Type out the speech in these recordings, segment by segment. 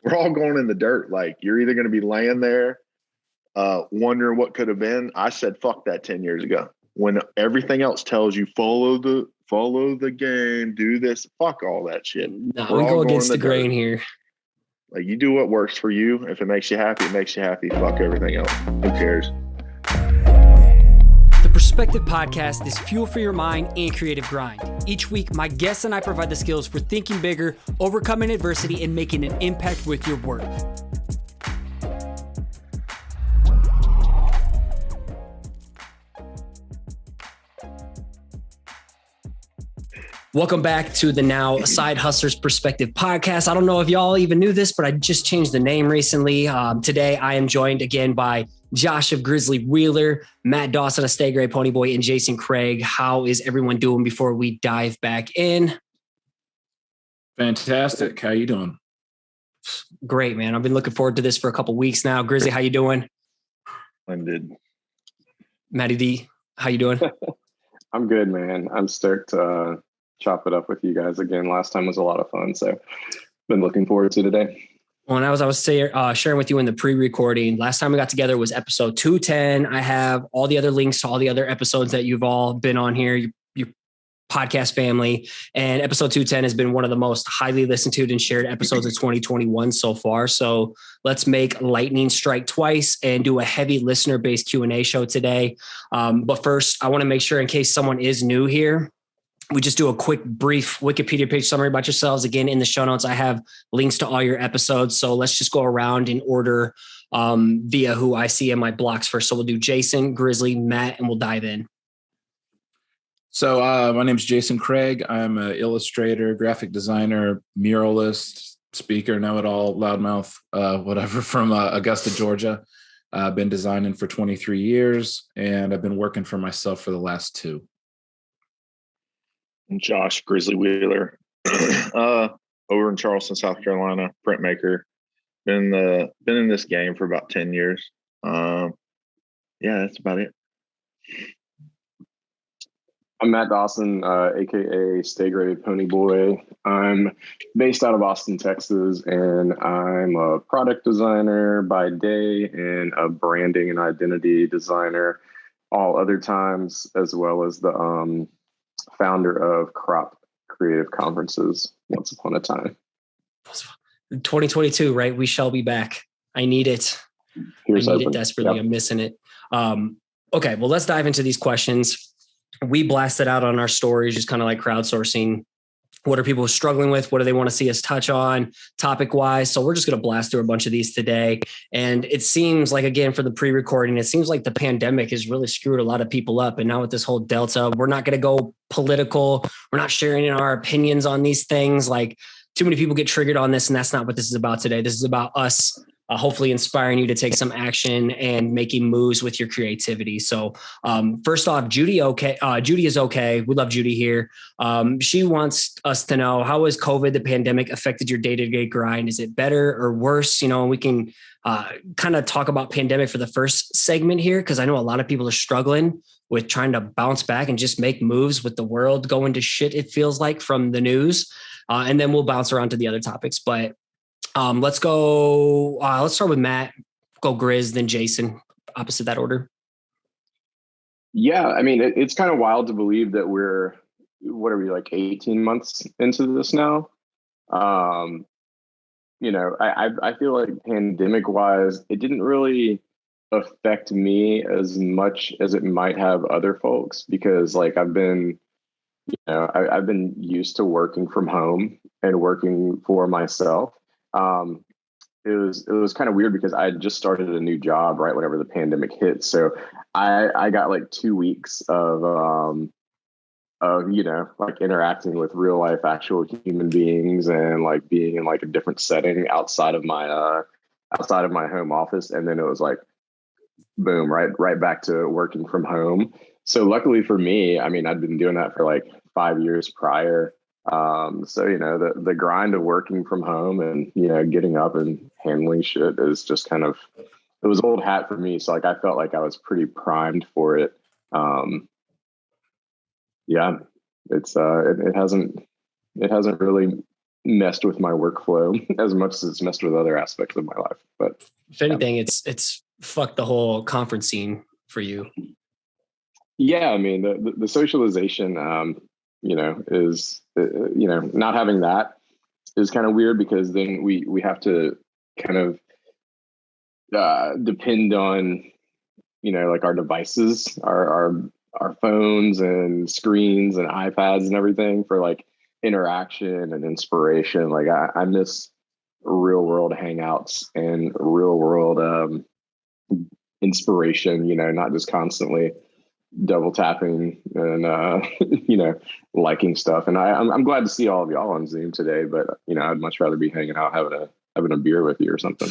we're all going in the dirt. Like, you're either going to be laying there wondering what could have been. I said, fuck that 10 years ago. When everything else tells you follow the game, do this, fuck all that shit. No, we go against the grain here. Like, you do what works for you. If it makes you happy, it makes you happy. Fuck everything else. Who cares? The Perspective Podcast is fuel for your mind and creative grind. Each week, my guests and I provide the skills for thinking bigger, overcoming adversity, and making an impact with your work. Welcome back to the now Side Hustlers Perspective Podcast. I don't know if y'all even knew this, but I just changed the name recently. Today, I am joined again by Josh of Grizzly Wheeler, Matt Dawson of Stay Gray Pony Boy, and Jason Craig. How is everyone doing before we dive back in? Fantastic. How you doing? Great, man. I've been looking forward to this for a couple weeks now. Grizzly, how you doing? I'm good. Matty D, how you doing? I'm good, man. I'm stoked to chop it up with you guys again. Last time was a lot of fun, so been looking forward to today. Well, and I was sharing with you in the pre-recording, last time we got together was episode 210. I have all the other links to all the other episodes that you've all been on here, your podcast family. And episode 210 has been one of the most highly listened to and shared episodes of 2021 so far. So let's make lightning strike twice and do a heavy listener-based Q&A show today. But first, I want to make sure, in case someone is new here, we just do a quick, brief Wikipedia page summary about yourselves. Again, in the show notes, I have links to all your episodes. So let's just go around in order via who I see in my blocks first. So we'll do Jason, Grizzly, Matt, and we'll dive in. So my name is Jason Craig. I'm an illustrator, graphic designer, muralist, speaker, know-it-all, loudmouth, whatever, from Augusta, Georgia. I've been designing for 23 years, and I've been working for myself for the last 2. Josh, Grizzly Wheeler, over in Charleston, South Carolina, printmaker. Been in this game for about 10 years. Yeah, that's about it. I'm Matt Dawson, aka Stay Gray Pony Boy. I'm based out of Austin, Texas, and I'm a product designer by day and a branding and identity designer all other times, as well as the founder of Crop Creative Conferences once upon a time. 2022, right? We shall be back. I need it. I need it desperately. Yep. I'm missing it. Okay, well, let's dive into these questions. We blasted out on our stories, just kind of like crowdsourcing. What are people struggling with? What do they want to see us touch on topic wise? So we're just going to blast through a bunch of these today. And it seems like, again, for the pre-recording, it seems like the pandemic has really screwed a lot of people up. And now with this whole Delta, we're not going to go political. We're not sharing our opinions on these things. Like, too many people get triggered on this, and that's not what this is about today. This is about us hopefully inspiring you to take some action and making moves with your creativity. So first off, Judy is okay. We love Judy here. She wants us to know, how has COVID, the pandemic, affected your day-to-day grind? Is it better or worse? You know, we can kind of talk about pandemic for the first segment here, because I know a lot of people are struggling with trying to bounce back and just make moves with the world going to shit, it feels like, from the news. And then we'll bounce around to the other topics. But let's go. Let's start with Matt, go Grizz, then Jason, opposite that order. Yeah, I mean, it's kind of wild to believe that we're, what are we, like 18 months into this now? You know, I feel like pandemic wise, it didn't really affect me as much as it might have other folks, because like I've been used to working from home and working for myself. It was kind of weird because I had just started a new job right whenever the pandemic hit. So I got like 2 weeks of like interacting with real life, actual human beings, and like being in like a different setting outside of my home office. And then it was like, boom, right back to working from home. So luckily for me, I mean, I'd been doing that for like 5 years prior. So, you know, the grind of working from home and, you know, getting up and handling shit is just kind of, it was old hat for me. So like, I felt like I was pretty primed for it. Yeah, it's, it hasn't really messed with my workflow as much as it's messed with other aspects of my life. But if anything, it's fucked the whole conference scene for you. Yeah, I mean the socialization, is not having that is kind of weird, because then we have to kind of depend on like our devices, our phones and screens and iPads and everything for like interaction and inspiration. Like I miss real world hangouts and real world inspiration. Not just constantly double tapping and liking stuff. And I'm glad to see all of y'all on Zoom today, but I'd much rather be hanging out having a beer with you or something.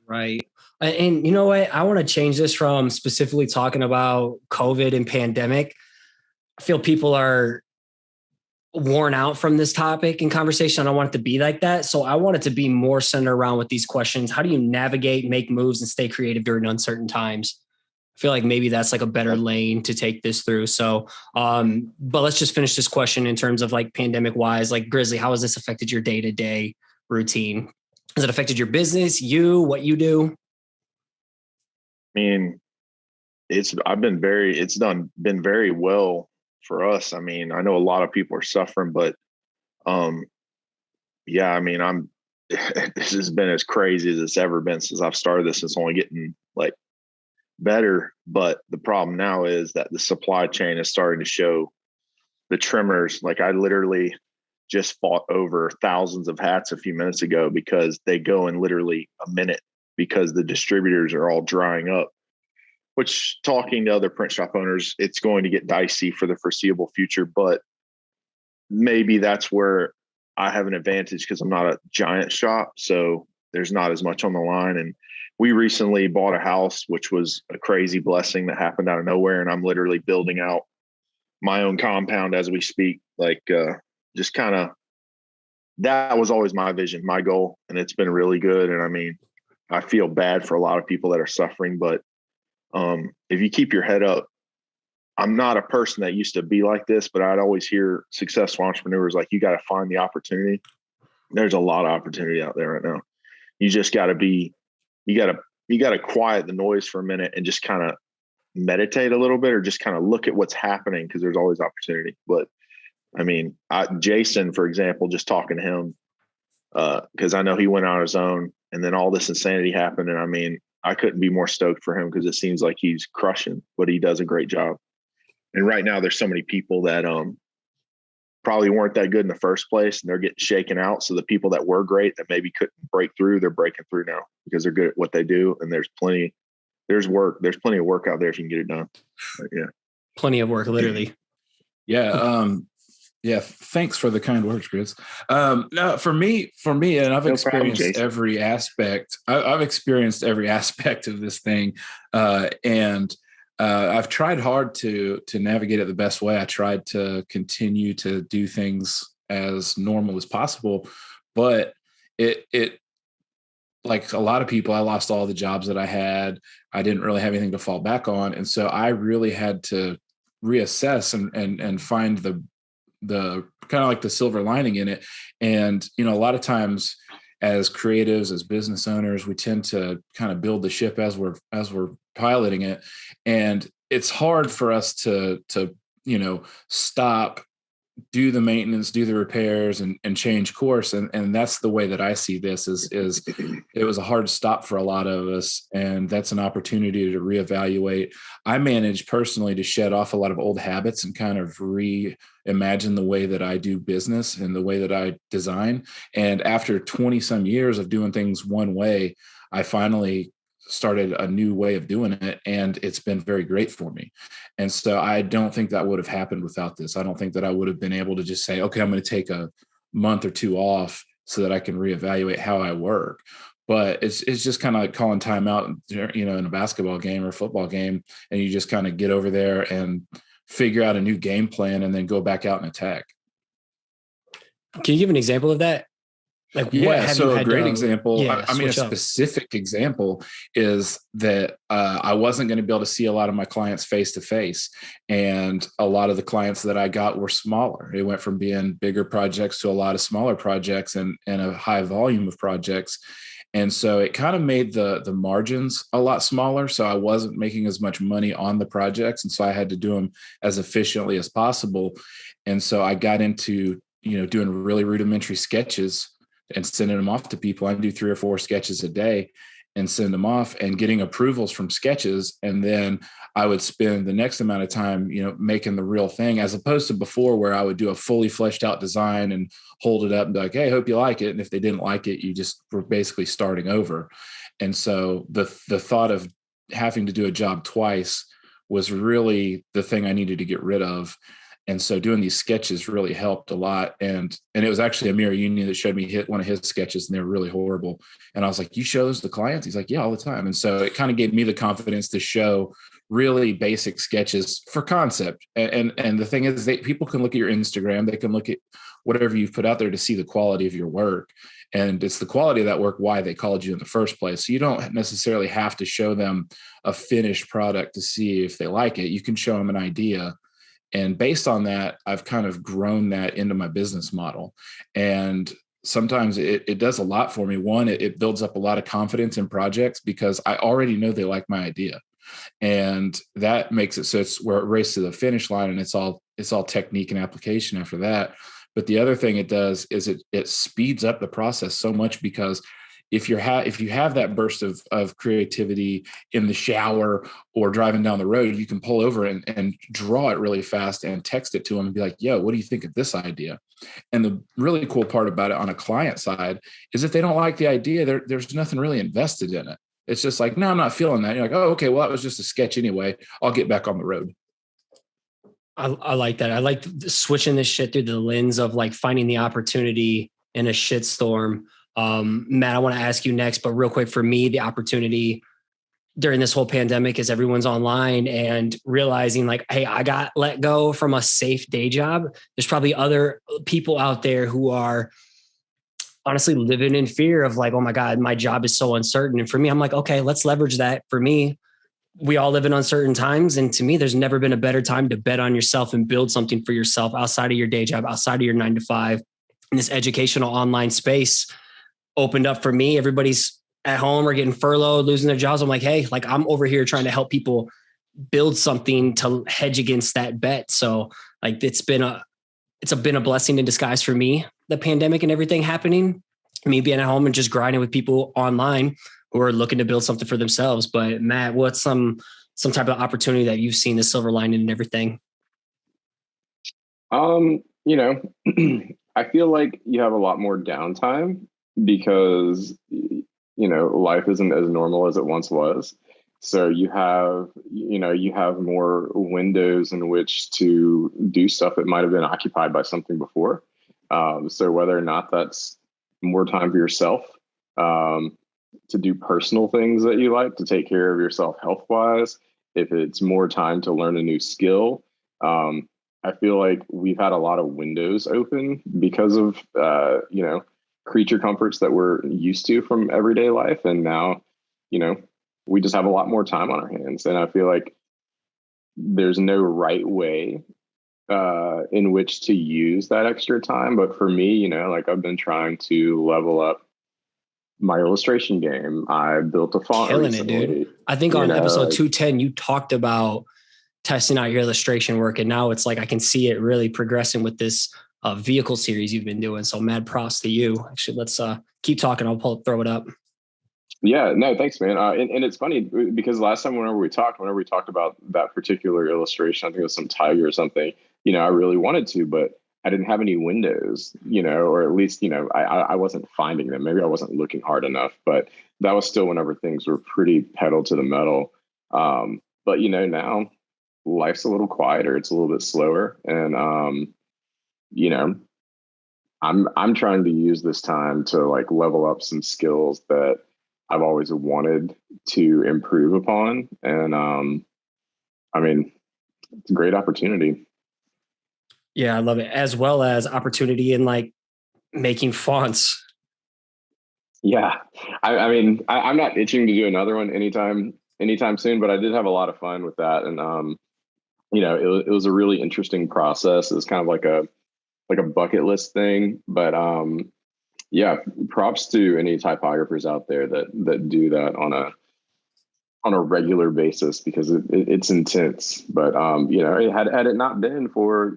Right. And you know what? I want to change this from specifically talking about COVID and pandemic. I feel people are worn out from this topic and conversation. I don't want it to be like that. So I want it to be more centered around with these questions. How do you navigate, make moves, and stay creative during uncertain times? I feel like maybe that's like a better lane to take this through. So, but let's just finish this question in terms of like pandemic wise, like Grizzly, how has this affected your day-to-day routine? Has it affected your business, what you do? I mean, been very well for us. I mean, I know a lot of people are suffering, but yeah, I mean, this has been as crazy as it's ever been since I've started this. It's only getting like better, but the problem now is that the supply chain is starting to show the trimmers. Like I literally just fought over thousands of hats a few minutes ago because they go in literally a minute because the distributors are all drying up, which, talking to other print shop owners, it's going to get dicey for the foreseeable future, but maybe that's where I have an advantage because I'm not a giant shop. So there's not as much on the line. And we recently bought a house, which was a crazy blessing that happened out of nowhere. And I'm literally building out my own compound as we speak. Like, just kind of, that was always my vision, my goal. And it's been really good. And I mean, I feel bad for a lot of people that are suffering, but if you keep your head up, I'm not a person that used to be like this, but I'd always hear successful entrepreneurs like, you got to find the opportunity. There's a lot of opportunity out there right now. You just got to you got to quiet the noise for a minute and just kind of meditate a little bit, or just kind of look at what's happening, because there's always opportunity. But I mean, Jason, for example, just talking to him, because I know he went on his own, and then all this insanity happened. And I mean, I couldn't be more stoked for him because it seems like he's crushing, but he does a great job. And right now there's so many people that probably weren't that good in the first place, and they're getting shaken out. So the people that were great that maybe couldn't break through, they're breaking through now because they're good at what they do. And there's plenty of work out there if you can get it done. But yeah. Plenty of work, literally. Yeah. Yeah. Thanks for the kind words, Chris. No, for me, and I've experienced every aspect. I've experienced every aspect of this thing. And I've tried hard to navigate it the best way. I tried to continue to do things as normal as possible, but it like a lot of people, I lost all the jobs that I had. I didn't really have anything to fall back on. And so I really had to reassess and find the kind of like the silver lining in it. And, a lot of times as creatives, as business owners, we tend to kind of build the ship as we're piloting it. And it's hard for us to stop, do the maintenance, do the repairs, and change course. And that's the way that I see this is it was a hard stop for a lot of us. And that's an opportunity to reevaluate. I managed personally to shed off a lot of old habits and kind of reimagine the way that I do business and the way that I design. And after 20 some years of doing things one way, I finally started a new way of doing it, and it's been very great for me. And so I don't think that would have happened without this. I don't think that I would have been able to just say, okay, I'm going to take a month or two off so that I can reevaluate how I work. But it's just kind of like calling time out, in a basketball game or a football game, and you just kind of get over there and figure out a new game plan and then go back out and attack. Can you give an example of that? Like, yeah, what have so you a had great to, example, yeah, I mean, a switch up? specific example is that I wasn't going to be able to see a lot of my clients face to face. And a lot of the clients that I got were smaller. It went from being bigger projects to a lot of smaller projects and a high volume of projects. And so it kind of made the margins a lot smaller. So I wasn't making as much money on the projects. And so I had to do them as efficiently as possible. And so I got into, doing really rudimentary sketches and sending them off to people. I do 3 or 4 sketches a day and send them off and getting approvals from sketches. And then I would spend the next amount of time, making the real thing, as opposed to before where I would do a fully fleshed out design and hold it up and be like, hey, hope you like it. And if they didn't like it, you just were basically starting over. And so the thought of having to do a job twice was really the thing I needed to get rid of. And so doing these sketches really helped a lot. And it was actually a Mirror Union that showed me one of his sketches, and they were really horrible. And I was like, you show those to clients? He's like, yeah, all the time. And so it kind of gave me the confidence to show really basic sketches for concept. And the thing is, people can look at your Instagram, they can look at whatever you've put out there to see the quality of your work. And it's the quality of that work why they called you in the first place. So you don't necessarily have to show them a finished product to see if they like it. You can show them an idea. And based on that, I've kind of grown that into my business model. And sometimes it does a lot for me. One, it builds up a lot of confidence in projects because I already know they like my idea. And that makes it so it's where it races to the finish line, and it's all technique and application after that. But the other thing it does is it speeds up the process so much, because if you have that burst of creativity in the shower or driving down the road, you can pull over and draw it really fast and text it to them and be like, yo, what do you think of this idea? And the really cool part about it on a client side is if they don't like the idea, there's nothing really invested in it. It's just like, no, I'm not feeling that. You're like, oh, okay, well, that was just a sketch anyway. I'll get back on the road. I like that. I like switching this shit through the lens of like finding the opportunity in a shitstorm. Matt, I want to ask you next, but real quick, for me, the opportunity during this whole pandemic is everyone's online and realizing like, hey, I got let go from a safe day job. There's probably other people out there who are honestly living in fear of like, oh my God, my job is so uncertain. And for me, I'm like, okay, let's leverage that. For me, we all live in uncertain times. And to me, there's never been a better time to bet on yourself and build something for yourself outside of your day job, outside of your 9 to 5. In this educational online space opened up for me. Everybody's at home or getting furloughed, losing their jobs. I'm like, hey, like I'm over here trying to help people build something to hedge against that bet. So like it's been a blessing in disguise for me, the pandemic and everything happening, me being at home and just grinding with people online who are looking to build something for themselves. But Matt, what's some type of opportunity that you've seen the silver lining and everything? I feel like you have a lot more downtime because, life isn't as normal as it once was. So you have more windows in which to do stuff that might have been occupied by something before. So whether or not that's more time for yourself, to do personal things that you like, to take care of yourself health-wise, if it's more time to learn a new skill, I feel like we've had a lot of windows open because of, creature comforts that we're used to from everyday life. And now, we just have a lot more time on our hands. And I feel like there's no right way in which to use that extra time. But for me, I've been trying to level up my illustration game. I built a font Killing recently. it, dude. I think on episode 210, you talked about testing out your illustration work. And now it's like, I can see it really progressing with this vehicle series you've been doing. So mad props to you. Actually, let's keep talking. I'll throw it up. Yeah, no, thanks, man. And it's funny because last time whenever we talked about that particular illustration, I think it was some tiger or something, I really wanted to, but I didn't have any windows, or at least, I wasn't finding them. Maybe I wasn't looking hard enough, but that was still whenever things were pretty pedal to the metal. But, now life's a little quieter. It's a little bit slower. And, I'm trying to use this time to like level up some skills that I've always wanted to improve upon. And, it's a great opportunity. Yeah, I love it. As well as opportunity in like making fonts. Yeah. I mean, I'm not itching to do another one anytime soon, but I did have a lot of fun with that. And, it was a really interesting process. It was kind of like a bucket list thing, but, yeah, props to any typographers out there that do that on a regular basis, because it's intense. But had it not been for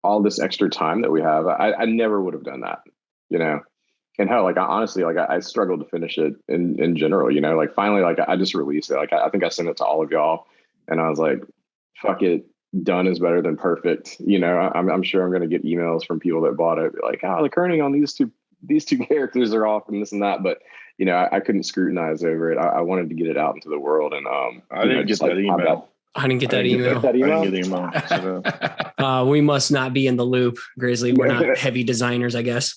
all this extra time that we have, I never would have done that. You know, and hell, like honestly, like I struggled to finish it in general. Like finally, like I just released it. Like I think I sent it to all of y'all, and I was like, fuck it. Done is better than perfect. I'm sure I'm going to get emails from people that bought it, like, the kerning on these two characters are off and this and that. But I couldn't scrutinize over it. I wanted to get it out into the world, and I didn't get that email. I didn't get that email. I didn't get the email. We must not be in the loop, Grizzly. We're not heavy designers, I guess.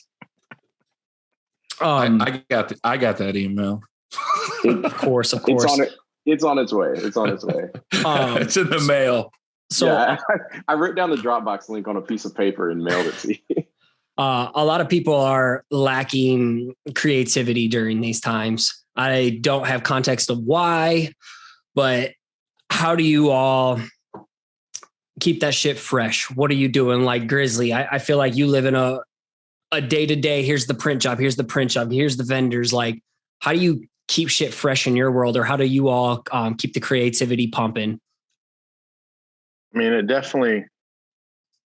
I got that email. Of course. It's on its way. It's It's in the mail. So yeah, I wrote down the Dropbox link on a piece of paper and mailed it to you. A lot of people are lacking creativity during these times. I don't have context of why, but how do you all keep that shit fresh? What are you doing? Like Grizzly, I feel like you live in a day-to-day. Here's the print job. Here's the vendors. Like, how do you keep shit fresh in your world, or how do you all keep the creativity pumping? I mean,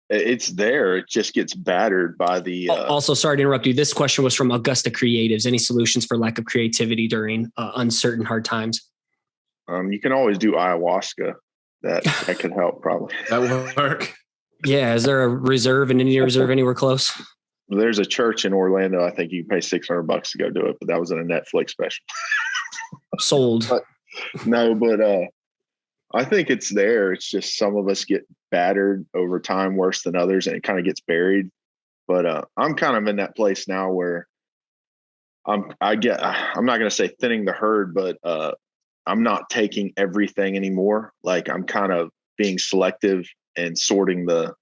it's there. It just gets battered by the. Also, sorry to interrupt you. This question was from Augusta Creatives. Any solutions for lack of creativity during uncertain, hard times? You can always do ayahuasca. That could help, probably. That will work. Yeah. Is there a reserve, an Indian reserve anywhere close? There's a church in Orlando. I think you can pay $600 to go do it, but that was in a Netflix special. Sold. But I think it's there. It's just some of us get battered over time worse than others, and it kind of gets buried. But I'm kind of in that place now where I'm not going to say thinning the herd, but I'm not taking everything anymore. Like, I'm kind of being selective and sorting the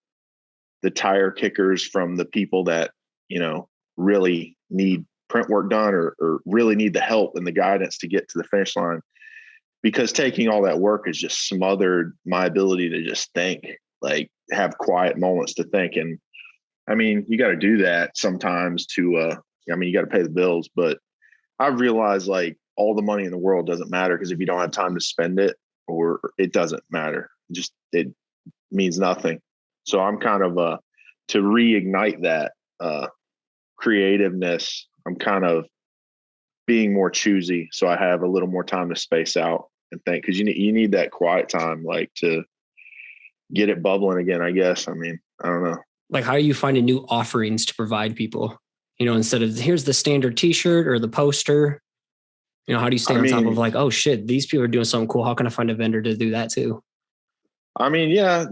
tire kickers from the people that, really need print work done or really need the help and the guidance to get to the finish line. Because taking all that work has just smothered my ability to just think, like have quiet moments to think. And I mean, you got to do that sometimes you got to pay the bills, but I've realized like all the money in the world doesn't matter, because if you don't have time to spend it, or it doesn't matter, it means nothing. So I'm kind of to reignite that creativeness, I'm kind of being more choosy, so I have a little more time to space out and think, because you need that quiet time, like to get it bubbling again, I guess. I mean, I don't know. Like, how are you finding new offerings to provide people? Instead of here's the standard T-shirt or the poster, how do you stay on top of like, oh shit, these people are doing something cool. How can I find a vendor to do that too? I mean, yeah,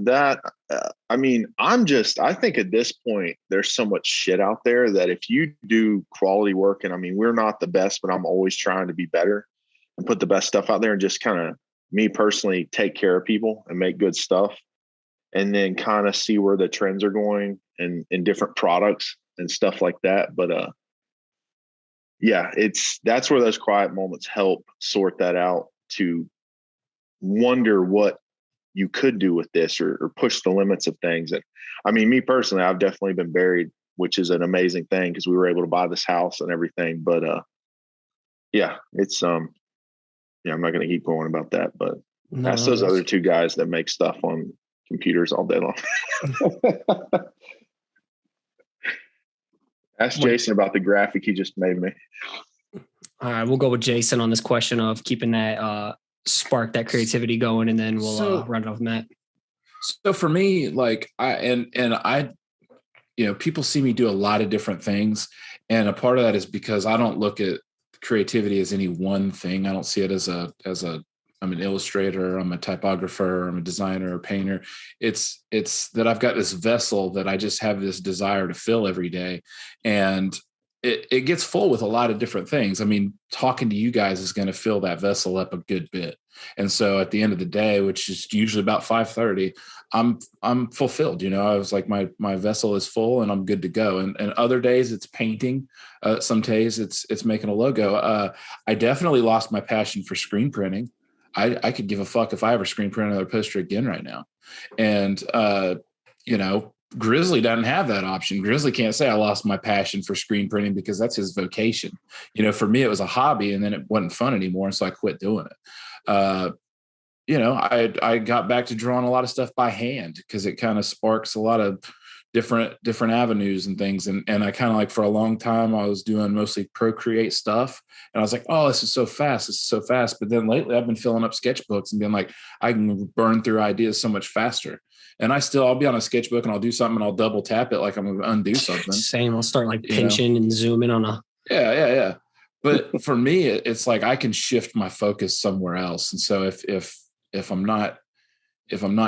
I think at this point, there's so much shit out there that if you do quality work, and I mean, we're not the best, but I'm always trying to be better and put the best stuff out there, and just kind of me personally take care of people and make good stuff, and then kind of see where the trends are going and in different products and stuff like that. But yeah, that's where those quiet moments help sort that out, to wonder what you could do with this, or push the limits of things. And I mean, me personally, I've definitely been buried, which is an amazing thing, because we were able to buy this house and everything. But yeah, it's I'm not going to keep going about that, but ask those other two guys that make stuff on computers all day long. Ask Jason about the graphic he just made me. All right, we'll go with Jason on this question of keeping that spark, that creativity going, and then we'll run it off Matt. So for me, like I people see me do a lot of different things, and a part of that is because I don't look at creativity as any one thing. I don't see it as I'm an illustrator, I'm a typographer, I'm a designer, a painter. It's that I've got this vessel that I just have this desire to fill every day. And it gets full with a lot of different things. I mean, talking to you guys is going to fill that vessel up a good bit. And so at the end of the day, which is usually about 5:30, I'm fulfilled. I was like, my vessel is full and I'm good to go. And other days it's painting. Some days it's making a logo. I definitely lost my passion for screen printing. I could give a fuck if I ever screen print another poster again right now. And, Grizzly doesn't have that option. Grizzly can't say I lost my passion for screen printing because that's his vocation. For me, it was a hobby and then it wasn't fun anymore. And so I quit doing it. I got back to drawing a lot of stuff by hand because it kind of sparks a lot of different avenues and things. And I kind of like for a long time, I was doing mostly Procreate stuff. And I was like, oh, this is so fast. This is so fast. But then lately I've been filling up sketchbooks and being like, I can burn through ideas so much faster. And I'll be on a sketchbook and I'll do something and I'll double tap it like I'm going to undo something. Same. I'll start like pinching and zooming on a. Yeah. But for me, it's like I can shift my focus somewhere else. And so if I'm not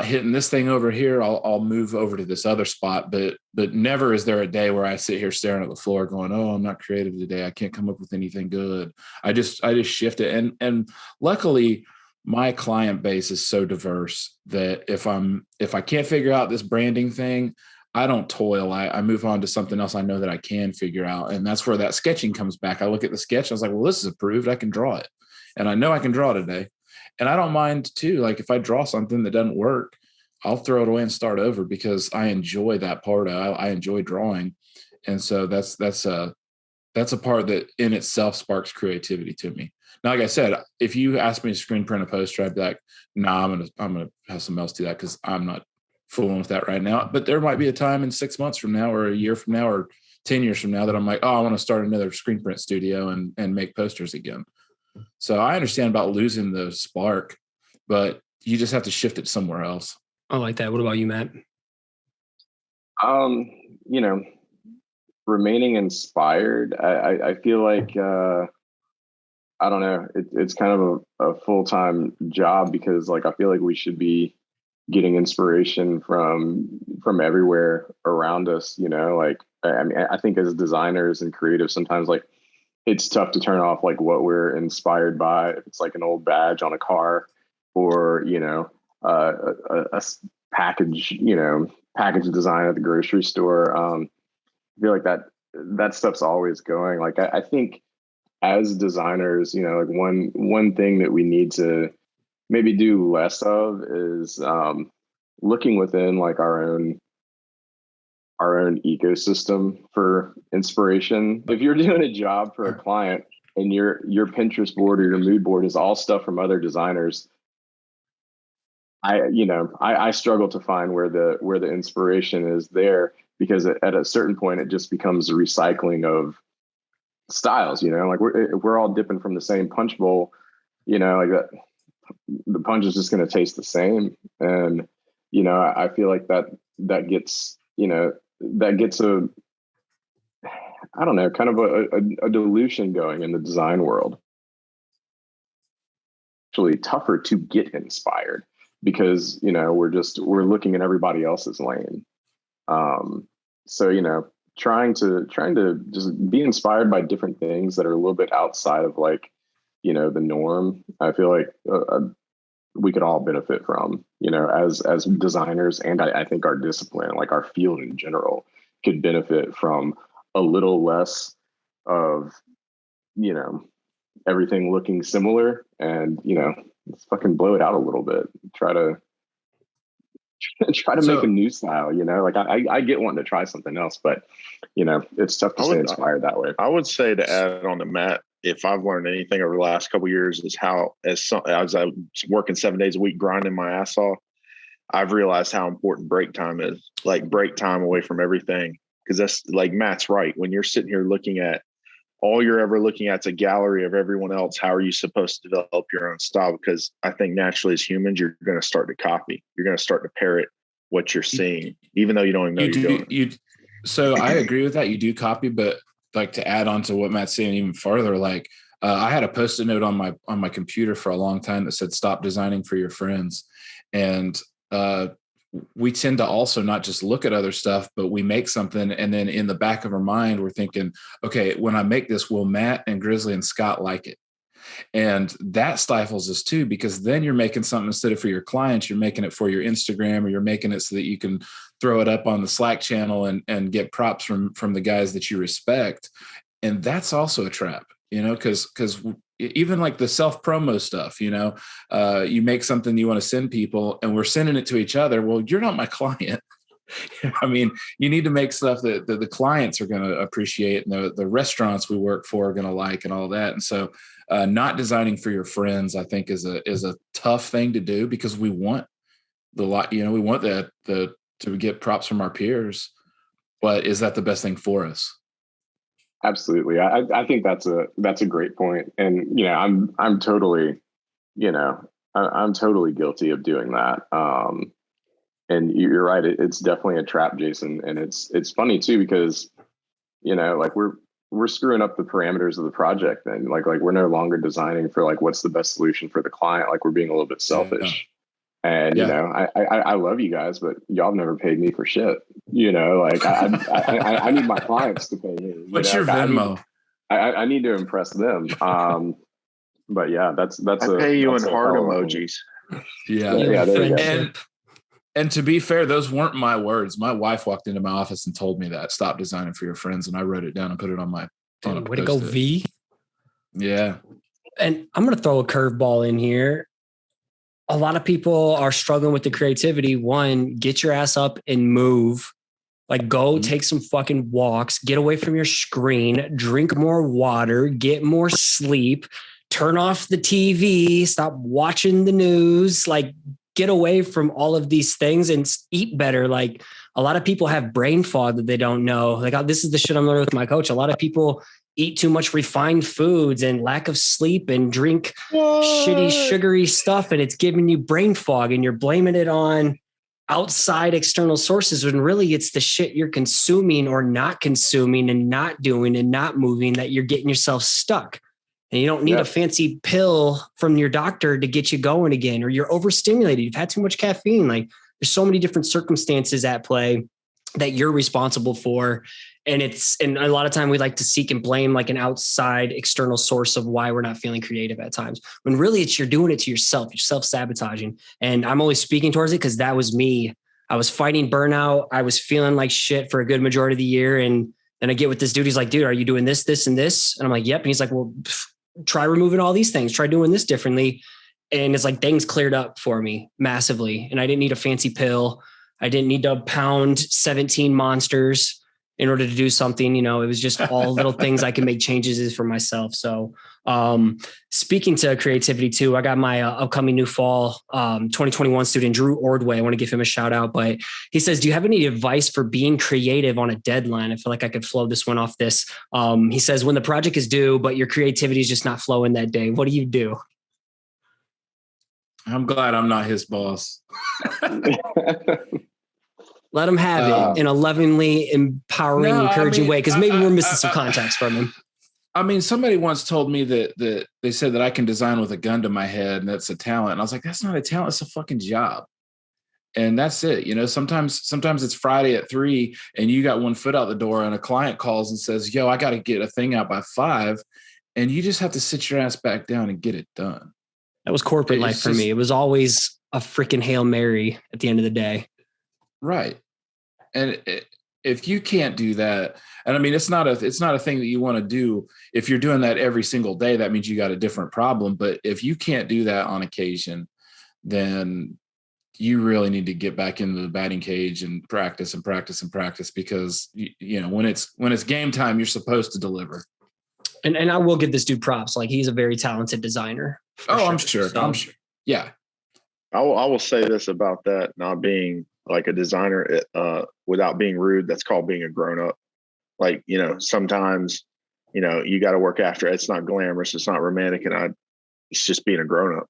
hitting this thing over here, I'll move over to this other spot. But never is there a day where I sit here staring at the floor going, oh, I'm not creative today. I can't come up with anything good. I just shift it. And luckily my client base is so diverse that if I can't figure out this branding thing, I don't toil. I move on to something else I know that I can figure out. And that's where that sketching comes back. I look at the sketch. I was like, well, this is approved. I can draw it. And I know I can draw today. And I don't mind too. Like if I draw something that doesn't work, I'll throw it away and start over because I enjoy that part. I enjoy drawing. And so that's a part that in itself sparks creativity to me. Now, like I said, if you asked me to screen print a poster, I'd be like, nah, I'm gonna have someone else do that because I'm not fooling with that right now. But there might be a time in 6 months from now or a year from now or 10 years from now that I'm like, oh, I want to start another screen print studio and make posters again. So I understand about losing the spark, but you just have to shift it somewhere else. I like that. What about you, Matt? Remaining inspired. I feel like, I don't know, it's kind of a full-time job because like, I feel like we should be getting inspiration from everywhere around us, like, I mean, I think as designers and creatives, sometimes like it's tough to turn off like what we're inspired by. If it's like an old badge on a car or, a package, package design at the grocery store. I feel like that stuff's always going. Like, I think as designers, like one thing that we need to maybe do less of is looking within like our own ecosystem for inspiration. If you're doing a job for a client and your Pinterest board or your mood board is all stuff from other designers, I struggle to find where the inspiration is there, because at a certain point it just becomes a recycling of styles. Like we're all dipping from the same punch bowl. Like that, the punch is just going to taste the same. And I feel like that gets a, I don't know, kind of a dilution going in the design world. Actually tougher to get inspired because, we're looking at everybody else's lane. So, trying to just be inspired by different things that are a little bit outside of like, the norm. I feel like we could all benefit from, as designers, and I think our discipline, like our field in general, could benefit from a little less of, everything looking similar, and let's fucking blow it out a little bit. Try to make a new style. Like I get wanting to try something else, but it's tough to stay inspired that way. I would say, to add on to Matt, if I've learned anything over the last couple of years, is how as I was working 7 days a week, grinding my ass off, I've realized how important break time is. Like break time away from everything, because that's like Matt's right. When you're sitting here looking at all you're ever looking at is a gallery of everyone else, how are you supposed to develop your own style? Because I think naturally as humans, you're going to start to copy. You're going to start to parrot what you're seeing, even though you don't even know you're doing it. So I agree with that. You do copy, but like to add on to what Matt's saying even farther, like I had a Post-it note on my computer for a long time that said, "Stop designing for your friends." And we tend to also not just look at other stuff, but we make something. And then in the back of our mind, we're thinking, okay, when I make this, will Matt and Grizzly and Scott like it? And that stifles us too, because then you're making something instead of for your clients, you're making it for your Instagram, or you're making it so that you can throw it up on the Slack channel and get props from the guys that you respect. And that's also a trap, because even like the self-promo stuff, you make something you want to send people and we're sending it to each other. Well, you're not my client. I mean, you need to make stuff that the clients are going to appreciate and the restaurants we work for are going to like and all that. And so not designing for your friends, I think is a tough thing to do, because we want we want to get props from our peers, but is that the best thing for us? Absolutely. I think that's a great point. And, I'm totally, I'm totally guilty of doing that. And you're right. It's definitely a trap, Jason. And it's funny too, because, like we're screwing up the parameters of the project. And like we're no longer designing for like, what's the best solution for the client? Like we're being a little bit selfish. And, I love you guys, but y'all have never paid me for shit. Like I need my clients to pay me. What's your Venmo? I need to impress them. But yeah, that's I pay you in heart emojis. Yeah. There you go. And to be fair, those weren't my words. My wife walked into my office and told me that, stop designing for your friends. And I wrote it down and put it on my phone. Way to go, V. Yeah. And I'm going to throw a curveball in here. A lot of people are struggling with the creativity. One, get your ass up and move. Like go take some fucking walks, get away from your screen, drink more water, get more sleep, turn off the TV, stop watching the news, like get away from all of these things and eat better. Like a lot of people have brain fog that they don't know. Like this is the shit I'm learning with my coach. A lot of people eat too much refined foods and lack of sleep and drink shitty, sugary stuff. And it's giving you brain fog and you're blaming it on outside external sources when really it's the shit you're consuming or not consuming and not doing and not moving that you're getting yourself stuck. And you don't need a fancy pill from your doctor to get you going again, or you're overstimulated. You've had too much caffeine. Like there's so many different circumstances at play that you're responsible for. And a lot of time we like to seek and blame like an outside external source of why we're not feeling creative at times, when really you're doing it to yourself. You're self-sabotaging. And I'm always speaking towards it because that was me. I was fighting burnout. I was feeling like shit for a good majority of the year. And then I get with this dude. He's like, dude, are you doing this, this, and this? And I'm like, yep. And he's like, well, try removing all these things. Try doing this differently. And it's like things cleared up for me massively. And I didn't need a fancy pill. I didn't need to pound 17 monsters in order to do something. It was just all little things I can make changes for myself. So speaking to creativity too, I got my upcoming new fall 2021 student, Drew Ordway. I want to give him a shout out, but he says, do you have any advice for being creative on a deadline? I feel like I could flow this one off this. He says, when the project is due, but your creativity is just not flowing that day, what do you do? I'm glad I'm not his boss. Let him have it in a lovingly empowering, encouraging way, because maybe we're missing some context from him. I mean, somebody once told me that they said that I can design with a gun to my head and that's a talent. And I was like, that's not a talent, it's a fucking job. And that's it. Sometimes it's Friday at 3 and you got one foot out the door and a client calls and says, yo, I got to get a thing out by 5. And you just have to sit your ass back down and get it done. That was corporate life for me. It was always a freaking Hail Mary at the end of the day. Right. And if you can't do that, and I mean, it's not a thing that you want to do. If you're doing that every single day, that means you got a different problem. But if you can't do that on occasion, then you really need to get back into the batting cage and practice because when it's game time, you're supposed to deliver. And I will give this dude props. Like he's a very talented designer. I'm sure. I'm sure. Yeah. I will say this about that not being like a designer without being rude. That's called being a grown up. Like, sometimes, you got to work after it. It's not glamorous. It's not romantic. And it's just being a grown up.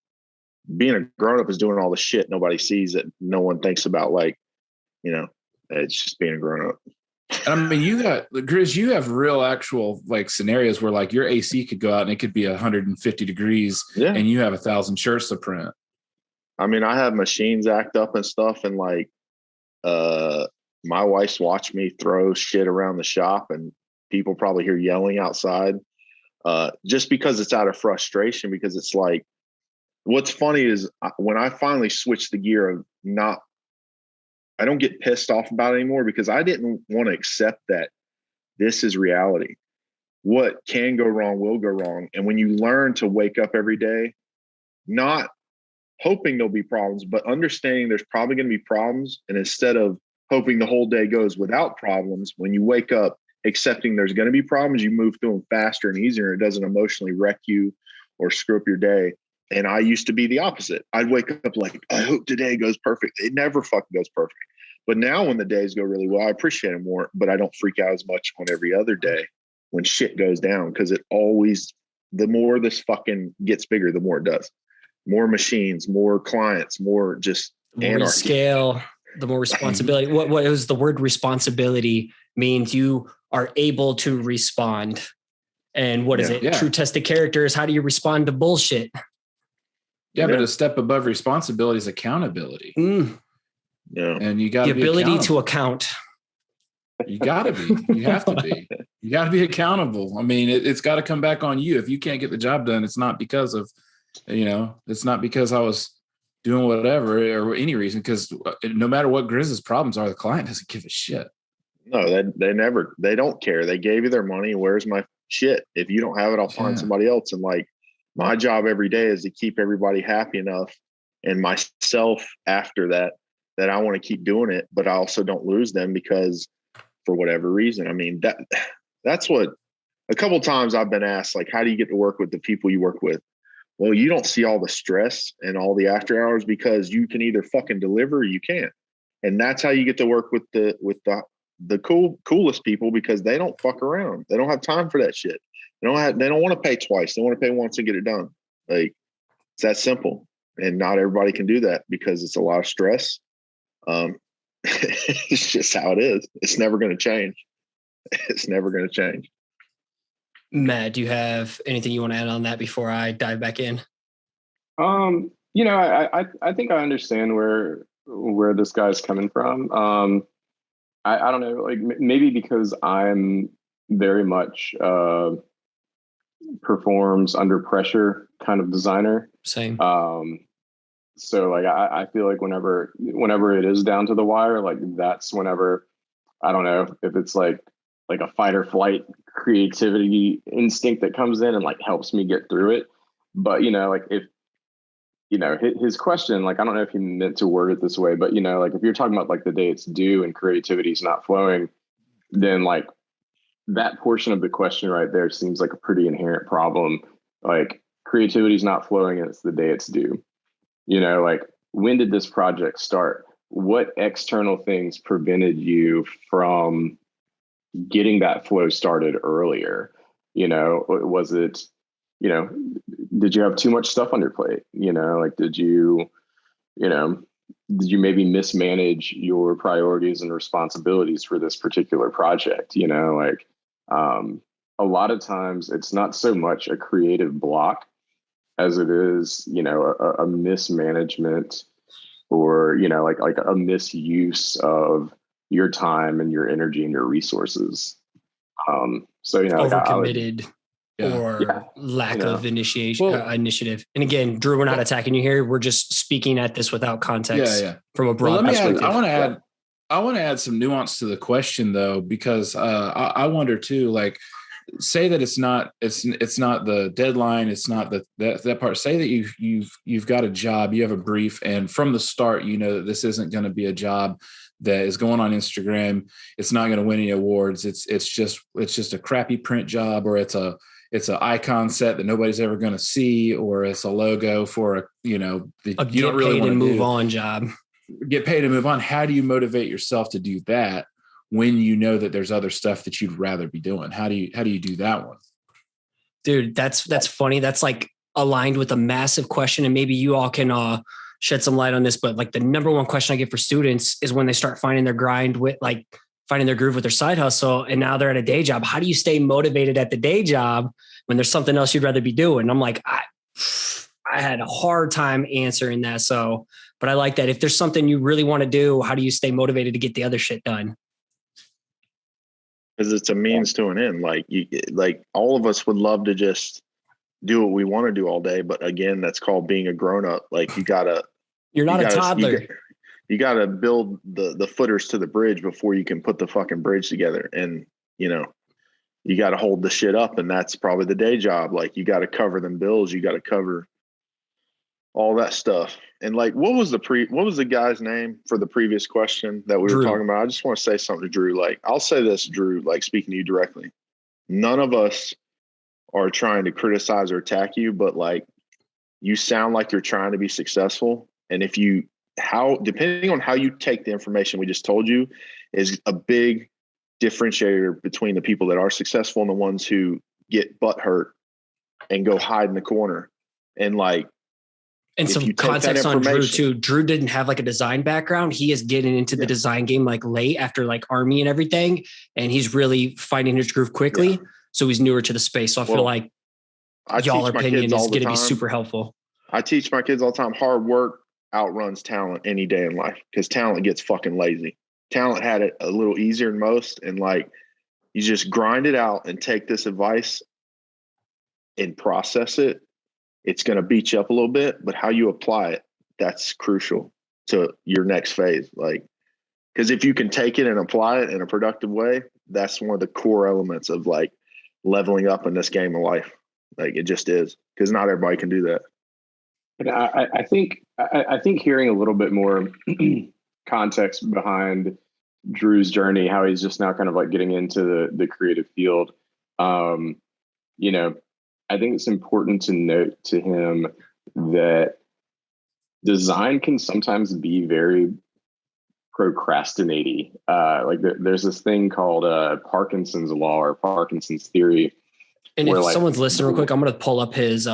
Being a grown up is doing all the shit nobody sees that no one thinks about. Like, it's just being a grown up. I mean, Grizz, you have real actual like scenarios where like your AC could go out and it could be 150 degrees and you have 1,000 shirts to print. I mean, I have machines act up and stuff. And like, my wife's watched me throw shit around the shop, and people probably hear yelling outside, just because it's out of frustration. Because it's like, what's funny is when I finally switched the gear of I don't get pissed off about it anymore, because I didn't want to accept that this is reality. What can go wrong will go wrong. And when you learn to wake up every day, not hoping there'll be problems, but understanding there's probably going to be problems, and instead of hoping the whole day goes without problems, when you wake up accepting there's going to be problems, you move through them faster and easier. It doesn't emotionally wreck you or screw up your day. And I used to be the opposite. I'd wake up like, I hope today goes perfect. It never fucking goes perfect. But now when the days go really well, I appreciate it more, but I don't freak out as much on every other day when shit goes down, because it always, the more this fucking gets bigger, the more it does. More machines, more clients, more just anarchy. Scale, the more responsibility. What is the word responsibility? Means you are able to respond. And what is it? Yeah. True test of character is how do you respond to bullshit? Yeah, but a step above responsibility is accountability. Yeah. And you got the ability to account. You got to be. You have to be. You got to be accountable. I mean, it's got to come back on you. If you can't get the job done, it's not because of, it's not because I was doing whatever or any reason, because no matter what Grizz's problems are, the client doesn't give a shit. No, they don't care. They gave you their money. Where's my shit? If you don't have it, I'll find somebody else. And like, my job every day is to keep everybody happy enough, and myself after that I want to keep doing it, but I also don't lose them because for whatever reason. I mean, that's what a couple of times I've been asked, like, how do you get to work with the people you work with? Well, you don't see all the stress and all the after hours because you can either fucking deliver or you can't. And that's how you get to work with the coolest people, because they don't fuck around. They don't have time for that shit. They don't want to pay twice. They want to pay once and get it done. Like, it's that simple. And not everybody can do that because it's a lot of stress. It's just how it is. It's never going to change. It's never going to change. Matt, do you have anything you want to add on that before I dive back in? I think I understand where this guy's coming from. I don't know, like maybe because I'm very much performs under pressure kind of designer. Same. So like I feel like whenever it is down to the wire, like that's whenever, I don't know if it's like a fight or flight creativity instinct that comes in and like helps me get through it. But like if his question, like I don't know if he meant to word it this way, but like if you're talking about like the day it's due and creativity is not flowing, then like that portion of the question right there seems like a pretty inherent problem. Like creativity is not flowing and it's the day it's due. Like when did this project start? What external things prevented you from getting that flow started earlier? Was it, did you have too much stuff on your plate? Like, did you maybe mismanage your priorities and responsibilities for this particular project? A lot of times it's not so much a creative block as it is, a mismanagement or, like a misuse of your time and your energy and your resources. Overcommitted or lack of initiative. And again, Drew, we're not attacking you here. We're just speaking at this without context from a broad perspective. I want to add some nuance to the question though, because I wonder too, like, say that it's not the deadline. It's not that part. Say that you've got a job, you have a brief, and from the start, that this isn't going to be a job that is going on Instagram. It's not going to win any awards. It's just a crappy print job, or it's an icon set that nobody's ever going to see, or it's a logo for you don't really want to move on job. Get paid and move on. How do you motivate yourself to do that when you know that there's other stuff that you'd rather be doing? How do you do that one? Dude, that's funny. That's like aligned with a massive question, and maybe you all can shed some light on this, but like the number one question I get for students is when they start finding their grind with like finding their groove with their side hustle, and now they're at a day job. How do you stay motivated at the day job when there's something else you'd rather be doing? I'm like, I had a hard time answering that. So But I like that. If there's something you really want to do, how do you stay motivated to get the other shit done? Because it's a means to an end. Like all of us would love to just do what we want to do all day. But again, that's called being a grown up. Like you're not a toddler. You gotta build the footers to the bridge before you can put the fucking bridge together. And, you know, you got to hold the shit up. And that's probably the day job. Like you got to cover them bills. You got to cover all that stuff. And like, what was the guy's name for the previous question that we were talking about? I just want to say something to Drew. Like, I'll say this, Drew, like speaking to you directly, none of us are trying to criticize or attack you, but like, you sound like you're trying to be successful. And depending on how you take the information we just told you is a big differentiator between the people that are successful and the ones who get butt hurt and go hide in the corner. And like, and some context on Drew too. Drew didn't have like a design background. He is getting into the design game like late after like Army and everything. And he's really finding his groove quickly. Yeah. So he's newer to the space. So I feel like y'all opinion is going to be super helpful. I teach my kids all the time, hard work outruns talent any day in life because talent gets fucking lazy. Talent had it a little easier than most. And like, you just grind it out and take this advice and process it. It's going to beat you up a little bit, but how you apply it, that's crucial to your next phase. Like, because if you can take it and apply it in a productive way, that's one of the core elements of like leveling up in this game of life. Like it just is, because not everybody can do that. And I think hearing a little bit more context behind Drew's journey, how he's just now kind of like getting into the creative field, you know, I think it's important to note to him that design can sometimes be very procrastinating. Like there's this thing called Parkinson's law or Parkinson's theory. And if someone's listening real quick, I'm going to pull up his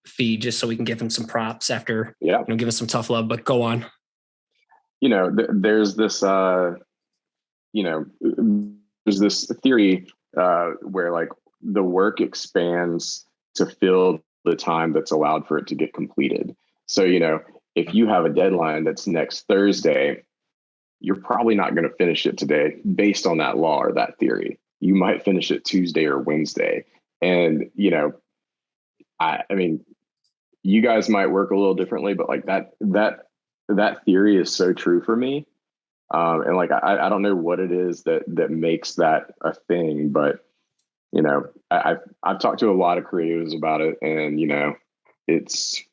feed just so we can give him some props after, give him some tough love, but go on. You know, there's this, there's this theory where like the work expands to fill the time that's allowed for it to get completed. So, you know, if you have a deadline that's next Thursday, you're probably not going to finish it today based on that law or that theory. You might finish it Tuesday or Wednesday. And, you know, I mean, you guys might work a little differently, but like that theory is so true for me. And like, I don't know what it is that makes that a thing, but you know, I've talked to a lot of creatives about it, and you know, it's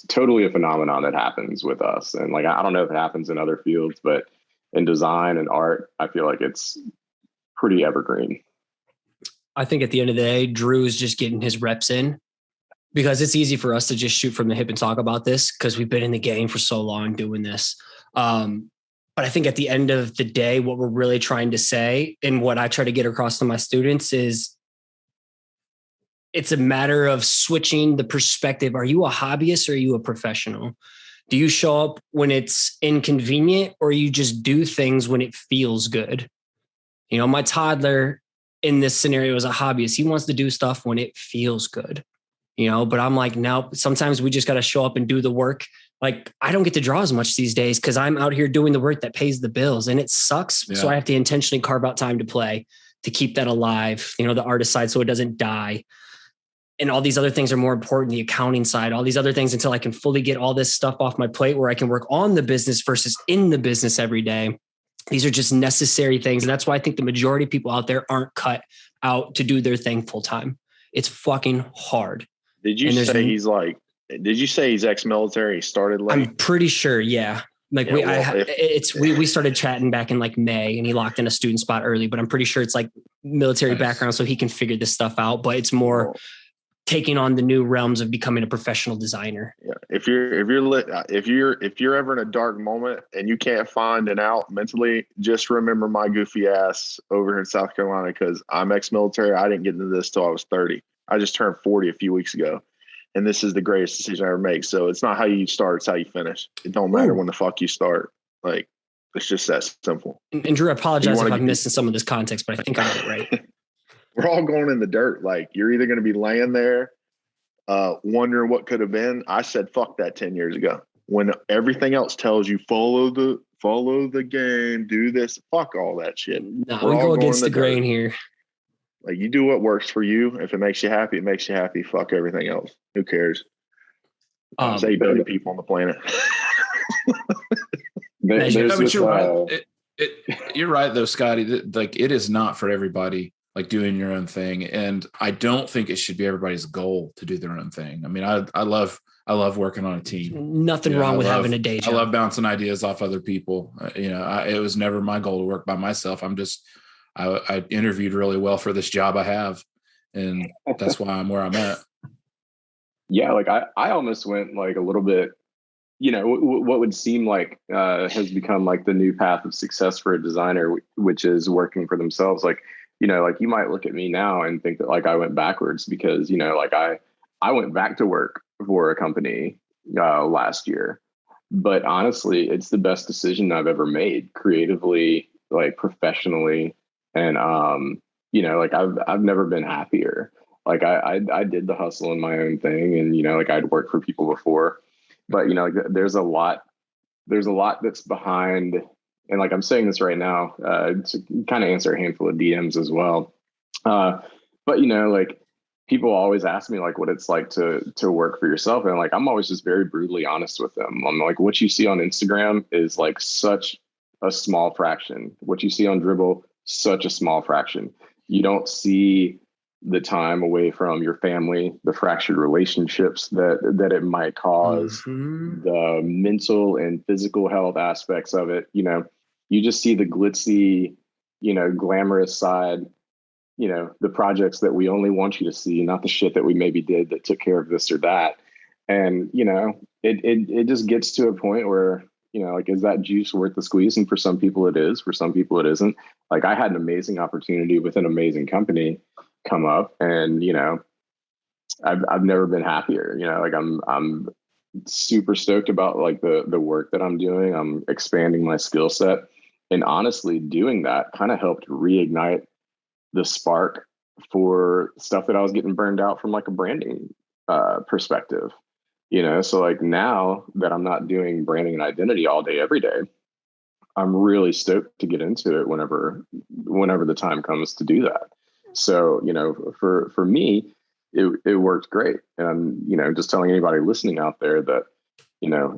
totally a phenomenon that happens with us. And like, I don't know if it happens in other fields, but in design and art, I feel like it's pretty evergreen. I think at the end of the day, Drew is just getting his reps in, because it's easy for us to just shoot from the hip and talk about this because we've been in the game for so long doing this. But I think at the end of the day, what we're really trying to say and what I try to get across to my students is it's a matter of switching the perspective. Are you a hobbyist or are you a professional? Do you show up when it's inconvenient or you just do things when it feels good? You know, my toddler in this scenario is a hobbyist. He wants to do stuff when it feels good, you know, but I'm like, no, sometimes we just got to show up and do the work. Like I don't get to draw as much these days because I'm out here doing the work that pays the bills and it sucks. Yeah. So I have to intentionally carve out time to play, to keep that alive, you know, the artist side, so it doesn't die. And all these other things are more important, the accounting side, all these other things, until I can fully get all this stuff off my plate where I can work on the business versus in the business every day. These are just necessary things. And that's why I think the majority of people out there aren't cut out to do their thing full time. It's fucking hard. Did you say he's ex-military? He started late? I'm pretty sure. Yeah. Like we started chatting back in like May and he locked in a student spot early, but I'm pretty sure it's like military background. So he can figure this stuff out, but it's more taking on the new realms of becoming a professional designer. Yeah. If you're ever in a dark moment and you can't find an out mentally, just remember my goofy ass over here in South Carolina. Cause I'm ex-military. I didn't get into this till I was 30. I just turned 40 a few weeks ago. And this is the greatest decision I ever make. So it's not how you start, it's how you finish. It don't matter when the fuck you start. Like, it's just that simple. And Drew, I apologize if I'm missing some of this context, but I think I got it right. We're all going in the dirt. Like, you're either going to be laying there wondering what could have been. I said, fuck that 10 years ago. when everything else tells you follow the game, do this, fuck all that shit. No, we go against the grain here. Like, you do what works for you. If it makes you happy, it makes you happy. Fuck everything else. Who cares? There's 8 billion people on the planet. You're right though, Scotty. Like, it is not for everybody. Like, doing your own thing, and I don't think it should be everybody's goal to do their own thing. I mean, I love working on a team. Nothing wrong with having a day job. I love bouncing ideas off other people. It was never my goal to work by myself. I interviewed really well for this job I have, and that's why I'm where I'm at. Yeah, like I almost went like a little bit, what would seem like has become like the new path of success for a designer, which is working for themselves. Like, like you might look at me now and think that like I went backwards because, like I went back to work for a company last year. But honestly, it's the best decision I've ever made creatively, like professionally. And, like I've never been happier. Like I did the hustle in my own thing, and, like I'd worked for people before, but, like there's a lot that's behind. And like, I'm saying this right now to kind of answer a handful of DMs as well. But, like people always ask me like what it's like to work for yourself. And like, I'm always just very brutally honest with them. I'm like, what you see on Instagram is like such a small fraction. What you see on Dribble, such a small fraction. You don't see the time away from your family, the fractured relationships that it might cause, the mental and physical health aspects of it. You just see the glitzy, glamorous side, the projects that we only want you to see, not the shit that we maybe did that took care of this or that. And, it just gets to a point where, like, is that juice worth the squeeze? And for some people it is, for some people it isn't. Like, I had an amazing opportunity with an amazing company come up, and, I've never been happier. Like I'm super stoked about like the work that I'm doing. I'm expanding my skill set, and honestly doing that kind of helped reignite the spark for stuff that I was getting burned out from like a branding perspective. So like now that I'm not doing branding and identity all day, every day, I'm really stoked to get into it whenever the time comes to do that. So, for me, it worked great. And I'm, just telling anybody listening out there that,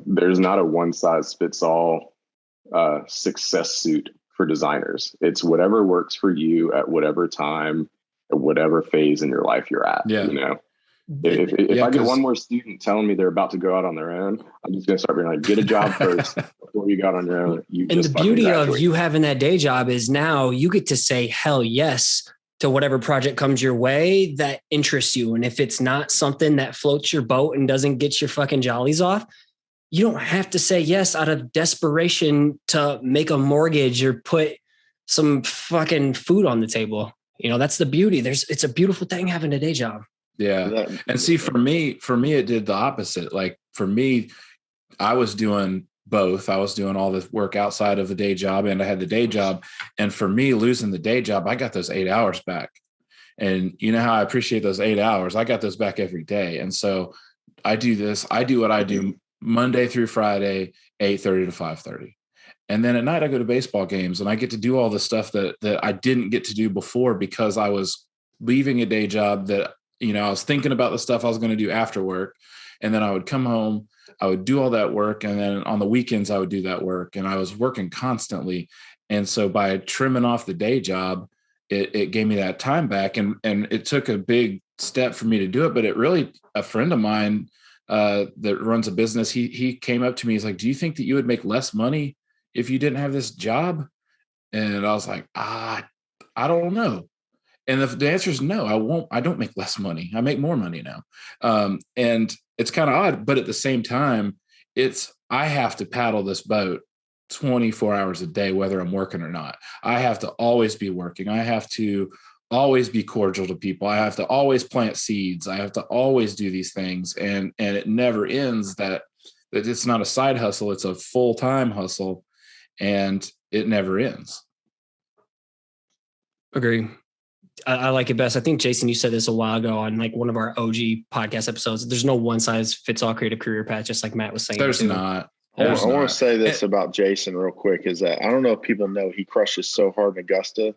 there's not a one size fits all success suit for designers. It's whatever works for you at whatever time, at whatever phase in your life you're at. Yeah. If I get one more student telling me they're about to go out on their own, I'm just going to start being like, get a job first before you go out on your own. And the beauty of you having that day job is now you get to say hell yes to whatever project comes your way that interests you. And if it's not something that floats your boat and doesn't get your fucking jollies off, you don't have to say yes out of desperation to make a mortgage or put some fucking food on the table. That's the beauty. It's a beautiful thing having a day job. Yeah. And see, for me, it did the opposite. Like for me, I was doing both. I was doing all the work outside of the day job, and I had the day job. And for me, losing the day job, I got those 8 hours back. And you know how I appreciate those 8 hours. I got those back every day. And so I do what I do Monday through Friday, 8:30 to 5:30. And then at night I go to baseball games, and I get to do all the stuff that I didn't get to do before because I was leaving a day job that, I was thinking about the stuff I was going to do after work. And then I would come home, I would do all that work. And then on the weekends, I would do that work. And I was working constantly. And so by trimming off the day job, it gave me that time back. And it took a big step for me to do it. But it really, a friend of mine that runs a business, he came up to me. He's like, do you think that you would make less money if you didn't have this job? And I was like, I don't know. And the answer is no, I won't. I don't make less money. I make more money now. And it's kind of odd, but at the same time, I have to paddle this boat 24 hours a day, whether I'm working or not. I have to always be working. I have to always be cordial to people. I have to always plant seeds. I have to always do these things. And it never ends. That it's not a side hustle. It's a full-time hustle, and it never ends. Agree. I like it best. I think, Jason, you said this a while ago on like one of our OG podcast episodes. There's no one size fits all creative career path, just like Matt was saying. There's not. I want to say this about Jason real quick is that I don't know if people know he crushes so hard in Augusta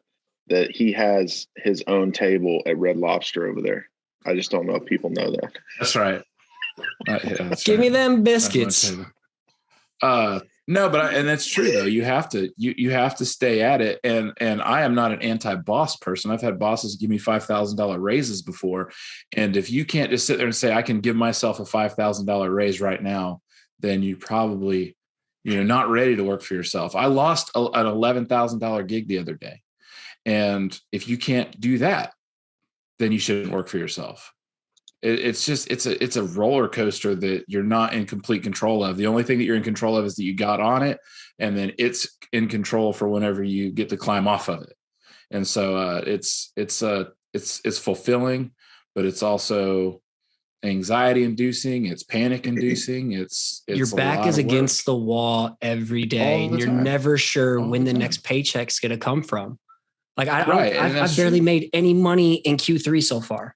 that he has his own table at Red Lobster over there. I just don't know if people know that. That's right. Give me them biscuits. No, but and that's true though. You have to stay at it. And I am not an anti-boss person. I've had bosses give me $5,000 raises before. And if you can't just sit there and say, I can give myself a $5,000 raise right now, then you probably, not ready to work for yourself. I lost an $11,000 gig the other day. And if you can't do that, then you shouldn't work for yourself. It's a roller coaster that you're not in complete control of. The only thing that you're in control of is that you got on it, and then it's in control for whenever you get to climb off of it. And so it's fulfilling, but it's also anxiety inducing. It's panic inducing. It's your back is against the wall every day, and you're never sure when the next paycheck's going to come from. Like I've barely made any money in Q3 so far.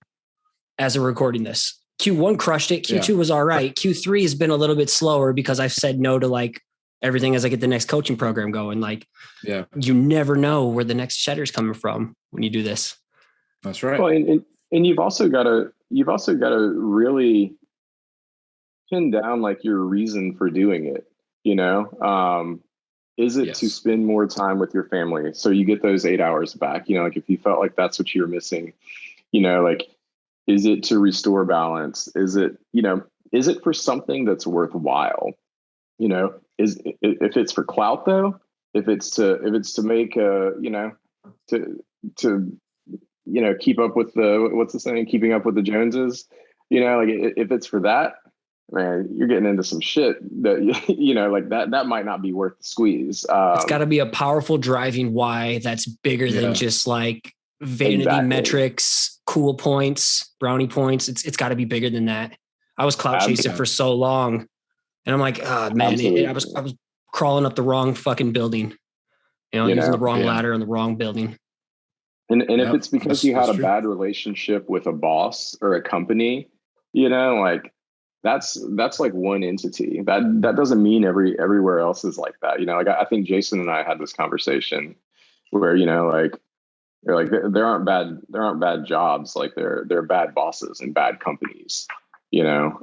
As we're recording this, Q1 crushed it. Q2 was all right. Q3 has been a little bit slower because I've said no to like everything as I get the next coaching program going. Like, you never know where the next cheddar's coming from when you do this. That's right. Well, and you've also got to really pin down like your reason for doing it. Is it to spend more time with your family so you get those 8 hours back? Like if you felt like that's what you were missing, like. Is it to restore balance? Is it for something that's worthwhile? If it's for clout though, if it's to make to keep up with keeping up with the Joneses, like if it's for that, man, you're getting into some shit that, like that might not be worth the squeeze. It's got to be a powerful driving why that's bigger than just like vanity metrics, cool points, brownie points. It's got to be bigger than that. I was clout chasing for so long, and I'm like, oh man, I was crawling up the wrong fucking building, using the wrong ladder in the wrong building. And if it's because you had a bad relationship with a boss or a company, like that's like one entity. That doesn't mean everywhere else is like that. Like I think Jason and I had this conversation where there aren't bad jobs, like there are bad bosses and bad companies, and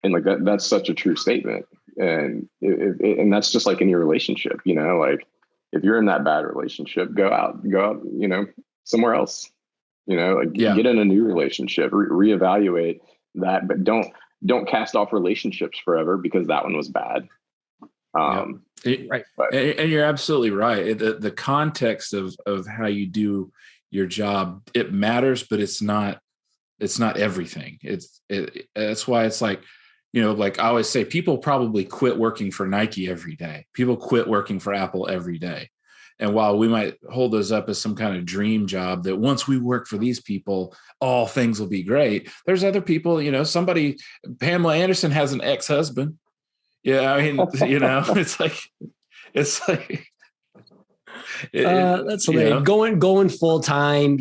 like that's such a true statement. And that's just like any relationship, like if you're in that bad relationship, go out, somewhere else, get in a new relationship, reevaluate that, but don't cast off relationships forever because that one was bad. Right. And you're absolutely right. The context of how you do your job, it matters, but it's not everything. That's why it's like, like I always say, people probably quit working for Nike every day. People quit working for Apple every day. And while we might hold those up as some kind of dream job that once we work for these people, all things will be great. There's other people, Pamela Anderson has an ex-husband. Yeah, I mean, it's like that's hilarious. Going full time,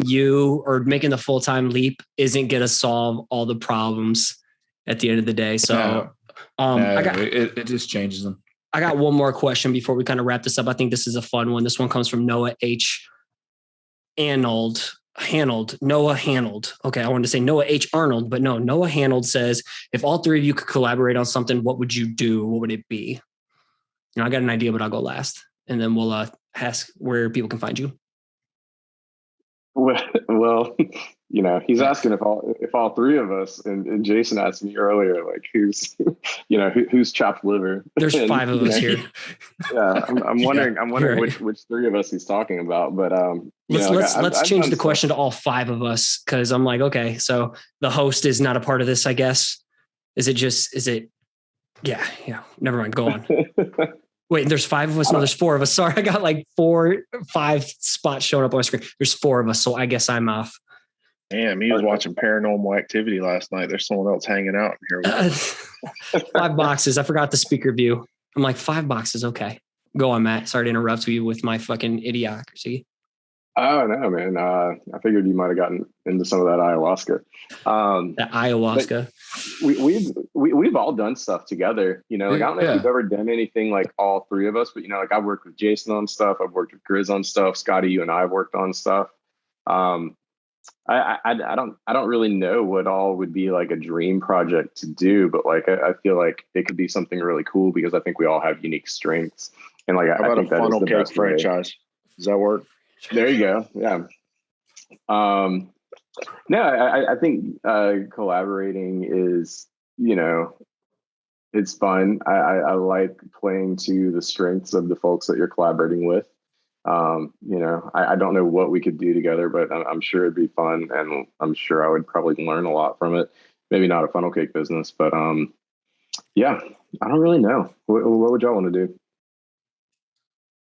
or making the full time leap isn't going to solve all the problems at the end of the day. So, it just changes them. I got one more question before we kind of wrap this up. I think this is a fun one. This one comes from Noah H. Noah Hanold. Okay, I wanted to say Noah H. Arnold, but no, Noah Hanold says, if all three of you could collaborate on something, what would you do? What would it be? I got an idea, but I'll go last. And then we'll ask where people can find you. Well, he's asking if all three of us, and Jason asked me earlier, like who's chopped liver. There's 5 of us here. Yeah, I'm wondering which 3 of us he's talking about, but let's change the question to all 5 of us, because I'm like, okay, so the host is not a part of this, I guess. Is it? Yeah. Never mind. Go on. Wait, there's 5 of us. No, there's 4 of us. Sorry, I got like 5 spots showing up on my screen. There's 4 of us, so I guess I'm off. Damn, he was watching Paranormal Activity last night. There's someone else hanging out here. 5 boxes. I forgot the speaker view. I'm like, 5 boxes. Okay. Go on, Matt. Sorry to interrupt you with my fucking idiocracy. Oh no, man! I figured you might have gotten into some of that ayahuasca. That ayahuasca. We've all done stuff together. You know, like I don't know if you've ever done anything like all three of us, but you know, like I've worked with Jason on stuff. I've worked with Grizz on stuff. Scotty, you and I have worked on stuff. I don't really know what all would be like a dream project to do, but like I feel like it could be something really cool because I think we all have unique strengths. And like how about I think a funnel cake franchise? Way. Does that work? There you go. Yeah. No, I think collaborating is, you know, it's fun. I like playing to the strengths of the folks that you're collaborating with. You know, I don't know what we could do together, but I'm sure it'd be fun, and I'm sure I would probably learn a lot from it. Maybe not a funnel cake business, but yeah, I don't really know. What would y'all want to do?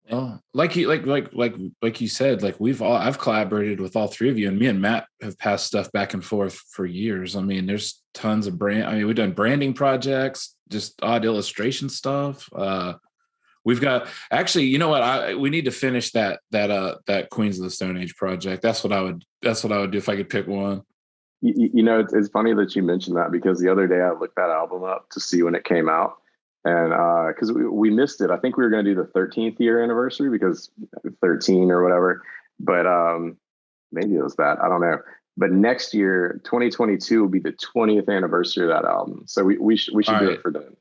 Well, like you said, like I've collaborated with all three of you, and me and Matt have passed stuff back and forth for years. I mean, there's tons of we've done branding projects, just odd illustration stuff. We've got actually, you know what? We need to finish that Queens of the Stone Age project. That's what I would do if I could pick one. You know, it's funny that you mentioned that because the other day I looked that album up to see when it came out. And because we missed it. I think we were going to do the 13th year anniversary because 13 or whatever. But maybe it was that. I don't know. But next year, 2022, will be the 20th anniversary of that album. So we should do it for then.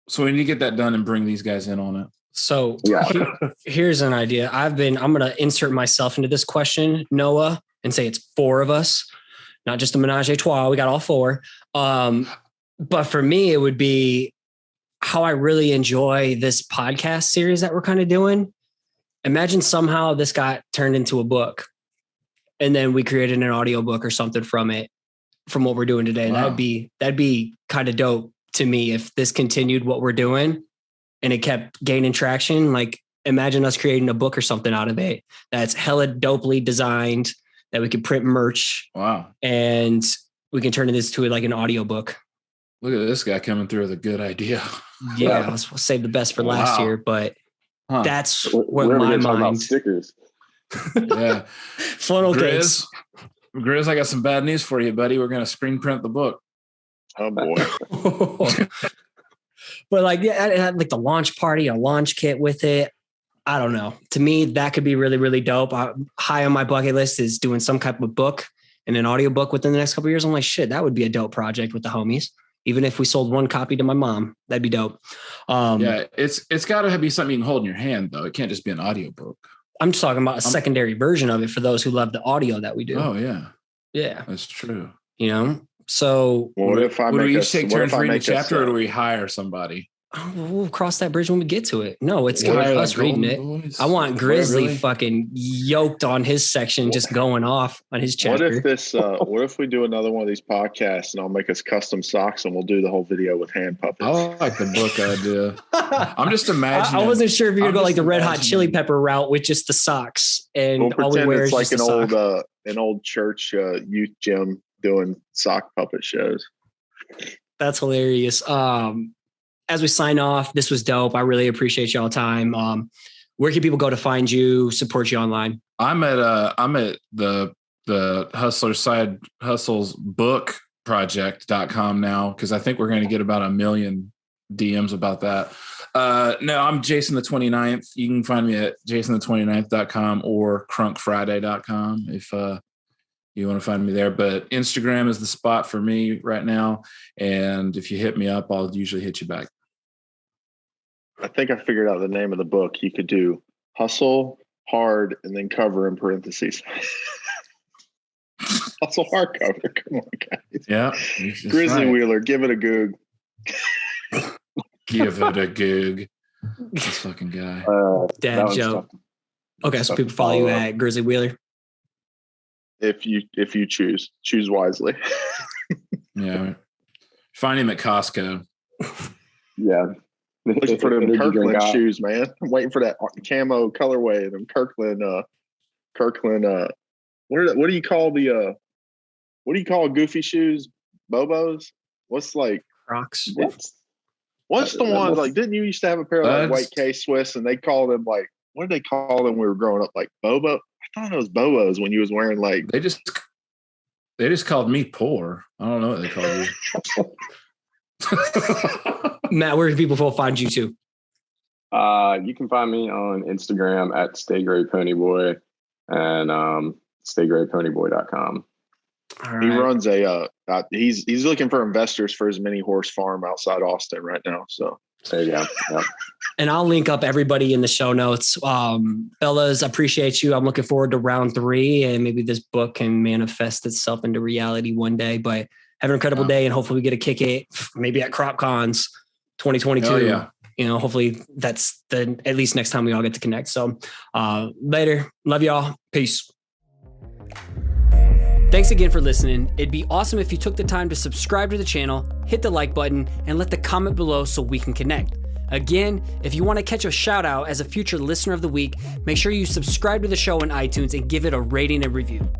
So we need to get that done and bring these guys in on it. So here's an idea. I'm going to insert myself into this question, Noah, and say it's four of us, not just a menage a trois. We got all four. But for me, it would be how I really enjoy this podcast series that we're kind of doing. Imagine somehow this got turned into a book and then we created an audiobook or something from it, from what we're doing today. Wow. That'd be kind of dope to me if this continued what we're doing and it kept gaining traction. Like imagine us creating a book or something out of it that's hella dopely designed that we could print merch. Wow. And we can turn this to like an audiobook. Look at this guy coming through with a good idea. Yeah, let's save the best for last year, but that's what my mind. Stickers. Yeah, funnel cakes. Grizz, I got some bad news for you, buddy. We're gonna screen print the book. Oh boy! But like, yeah, it had like the launch party, a launch kit with it. I don't know. To me, that could be really, really dope. High on my bucket list is doing some type of book and an audiobook within the next couple of years. I'm like, shit, that would be a dope project with the homies. Even if we sold one copy to my mom, that'd be dope. Yeah, it's got to be something you can hold in your hand, though. It can't just be an audiobook. I'm just talking about a secondary version of it for those who love the audio that we do. Oh, yeah. Yeah. That's true. You know? So what if I would make we us, take turns reading a chapter or do we hire somebody? We'll cross that bridge when we get to it. No, it's going to be us reading it. Boys? I want Grizzly fucking yoked on his section, just going off on his chapter. What if we do another one of these podcasts and I'll make us custom socks and we'll do the whole video with hand puppets? I like the book idea. I'm just imagining. I wasn't sure if you're going to go like the Red Hot Chili Pepper route with just the socks and we'll all we wear it's is like just an old church youth gym doing sock puppet shows. That's hilarious. As we sign off, this was dope. I really appreciate y'all time. Where can people go to find you, support you online? I'm at the Hustler Side Hustles book project.com now, because I think we're going to get about 1 million DMs about that. No, I'm Jason the 29th. You can find me at jasonthe29th.com or crunkfriday.com if you want to find me there. But Instagram is the spot for me right now. And if you hit me up, I'll usually hit you back. I think I figured out the name of the book. You could do Hustle Hard and then cover in parentheses. Hustle hardcover. Come on, guys. Yeah. Grizzly Wheeler, give it a goog. Give it a goog. This fucking guy. Dad joke. Okay, so people follow you at Grizzly Wheeler. If you choose wisely. Yeah. Find him at Costco. Yeah. Looking for them Kirkland shoes, man. I'm waiting for that camo colorway. Them Kirkland. What do you call goofy shoes? Bobos? What's like Crocs? What's the one like? Didn't you used to have a pair of like white K Swiss, and they call them like, what did they call them when we were growing up? Like Bobo? I thought it was Boas when you was wearing like. They just called me poor. I don't know what they called you. Matt, where can people find you too? You can find me on Instagram at StayGrayPonyBoy and StayGrayPonyBoy.com. Right. He runs he's looking for investors for his mini horse farm outside Austin right now. So there you go. Yep. And I'll link up everybody in the show notes. Fellas, appreciate you. I'm looking forward to round 3, and maybe this book can manifest itself into reality one day. But have an incredible day, and hopefully we get to kick it maybe at CropCons 2022. Oh, yeah. You know, hopefully that's at least next time we all get to connect. So later. Love y'all. Peace. Thanks again for listening. It'd be awesome if you took the time to subscribe to the channel, hit the like button, and let the comment below so we can connect. Again, if you want to catch a shout out as a future listener of the week, make sure you subscribe to the show on iTunes and give it a rating and review.